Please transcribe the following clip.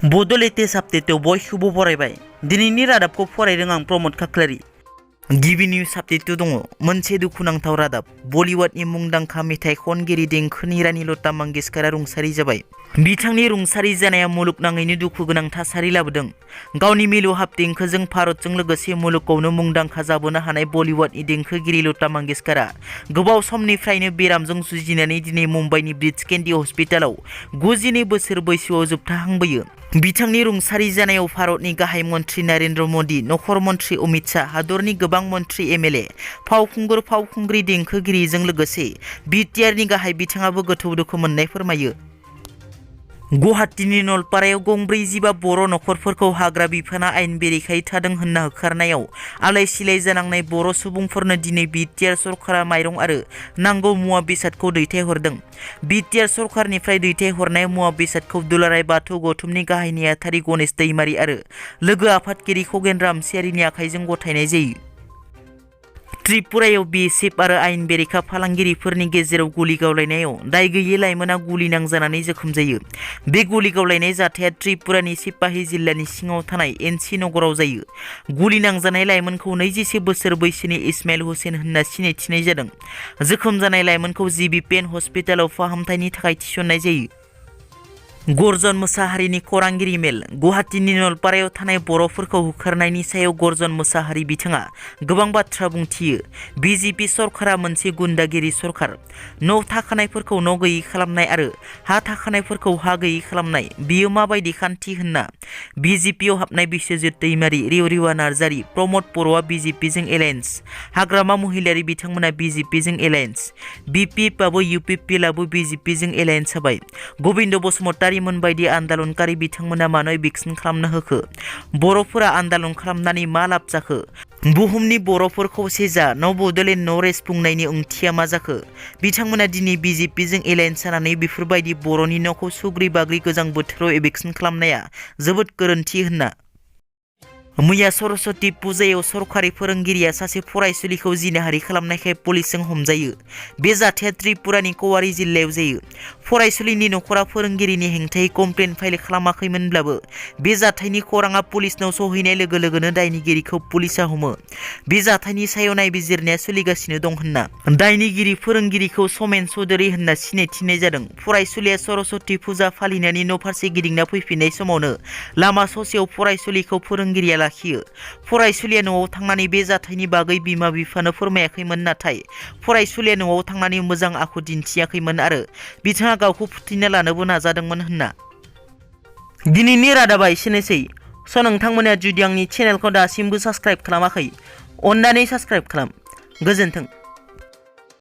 बड' लेटेस्ट आपडेटआव बयखौबो बरायबाय। दिनैनि रादाबखौ फरायदों आं प्रमद खाख्लारि। गिबि निउज आपडेटआव दङ मोनसे दुखुनांथाव रादाब। बलिउडनि मुंदांखा मेथाइ खनगिरि देंखोनि रानि लता मंगेशकरआ रुंसारि जाबाय। बिथांनि रुंसारि जानाया मुलुगनाङैनो दुखु गोनां थासारि लाबोदों। गावनि मिलौहाब देंखोजों भारतजों लोगोसे मुलुगावनो मुंदांखा जाबोनो हानाय बलिउडनि देंखोगिरि लता मंगेशकरआ गोबाव समनिफ्रायनो बेरामजों जुजिनानै दिनै मुम्बाइनि ब्रिज केन्डी हस्पिटालाव 92 बोसोर बैसोआव जोबथाहांबोयो। बिथांनि रुंसारि जानायाव भारतनि गाहाय मन्त्रि नरेन्द्र मदि, नखर मन्त्रि अमित शाह, हादरनि गोबां मन्त्रि एमएलए, फावखुंगुर फावखुंग्रि देंखोगिरिजों लोगोसे बिटिआरनि गाहाय बिथाङाबो गोथौ दुखु मोननाय फोरमायो। गुवाहाटीनि नलपारायाव गंब्रै जिबा बर' नखरफोरखौ हाग्रा बिफाना आयेन बेरेखायै थादों होनना होखारनायाव आलाय सिलाय जानांनाय बर' सुबुंफोरनो दिनै बिटिआर सरकारा माइरं आरो नांगौ मुवा बेसादखौ दैथायहरदों। बिटिआर सरकारनिफ्राय दैथायहरनाय मुवा बेसादखौ दुलाराय बाथौ गौथुमनि गाहाय नेहाथारि गणेश दैमारि आरो लोगो आफादगिरि खगेन रामसियारिनि आखाइजों गथायनाय जायो। त्रिपुरायाव बीजेपी आरो आयेन बेरेखा फालांगिरिफोरनि गेजेराव गुलि गावलायनायाव दाय गैयै लाइमोना गुलि नांजानानै जोखोम जायो। बे गुलि गावलायनाय जाथाया त्रिपुरानि सिपाही जिल्लानि सिङाव थानाय एनसी नगराव जायो। गुलि नांजानाय लाइमोनखौ 21 बोसोर बैसोनि इस्माइल हुसैन होनना सिनायथिनाय जादों। जोखोम जानाय लाइमोनखौ जीबी पेन हस्पिटालाव फाहामथायनि थाखाय थिसननाय जायो। गर्जन मोसाहारिनि खौरांगिरि मेल। गुवाहाटीनि नलपारायाव थानाय बर'फोरखौ होखारनायनि सायाव गर्जन मोसाहारि बिथाङा गोबां बाथ्रा बुंथियो। बीजेपी सरकारा मोनसे गुन्दागिरि सरकार। न' थाखानायफोरखौ न' गैयै खालामनाय आरो हा थाखानायफोरखौ हा गैयै खालामनाय, बियो माबायदि खान्थि होनना बीजेपीआव हाबनाय बिश्वजित दैमारि, रिवरिवा नार्जारि, प्रमद बर'आ बीजेपीजों एलायेन्स, हाग्रामा महिलारि बिथांमोना बीजेपीजों एलायेन्स, बिपिएफआबो इउपिपिएलआबो बीजेपीजों एलायेन्स जाबाय। गोविन्द बसुमतारी मोनबायदि आन्दालनकारि बिथांमोना मानो इभिक्सन खालामनो होखो? बर'फोरा आन्दालन खालामनानै मा लाब जाखो? बुहुमनि बर'फोर खौसे जा, न' बड'लेण्ड न' रेस्ट बुंनायनि ओंथिया मा जाखो? बिथांमोना दिनै बीजेपीजों एलायेन्स जानानै बेफोरबायदि बर'नि न'खौ सुग्रि बाग्रि गोजां बोथोराव इभिक्सन खालामनाया जोबोद गोरोन्थि होनना। मैया सरस्वती पुजायाव सरकारि फोरोंगिरिया सासे फरायसुलिखौ जिनाहारि खालामनायखाय पुलिसजों हमजायो। बे जाथाया त्रिपुरानि कवारि जिल्लायाव जायो। फरायसुलिनि नखरा फोरोंगिरिनि हेंथायै कमप्लेन फाइल खालामाखैमोनब्लाबो बे जाथायनि खौराङा पुलिसनाव सौहैनाय लोगो लोगोनो दायनिगिरिखौ पुलिसा हमो। बे जाथायनि सायाव नायबिजिरनाया सोलिगासिनो दं होनना दायनिगिरि फोरोंगिरिखौ समेन चौधुरी होनना सिनायथिनाय जादों। फरायसुलिया सरस्वती पुजा फालिनानै न' फारसे गिदिंना फैफिननाय समावनो लामा ससेयाव फरायसुलिखौ फोरोंगिरिया लाखियो। फरायसुलिया न'आव थांनानै बे जाथायनि बागै बिमा बिफानो फोरमायाखैमोन, नाथाय फरायसुलिया न'आव थांनानै मोजां आखु दिन्थियाखैमोन आरो बिथाङा गावखौ फोथैना लानोबो नाजादोंमोन होनना। दिनैनि रादाबा एसेनोसै। नोंथांमोना जुदि आंनि चेनेलखौ दासिमबो साबस्क्राइब खालामाखै, अन्नानै साबस्क्राइब खालाम। गोजोन्थों।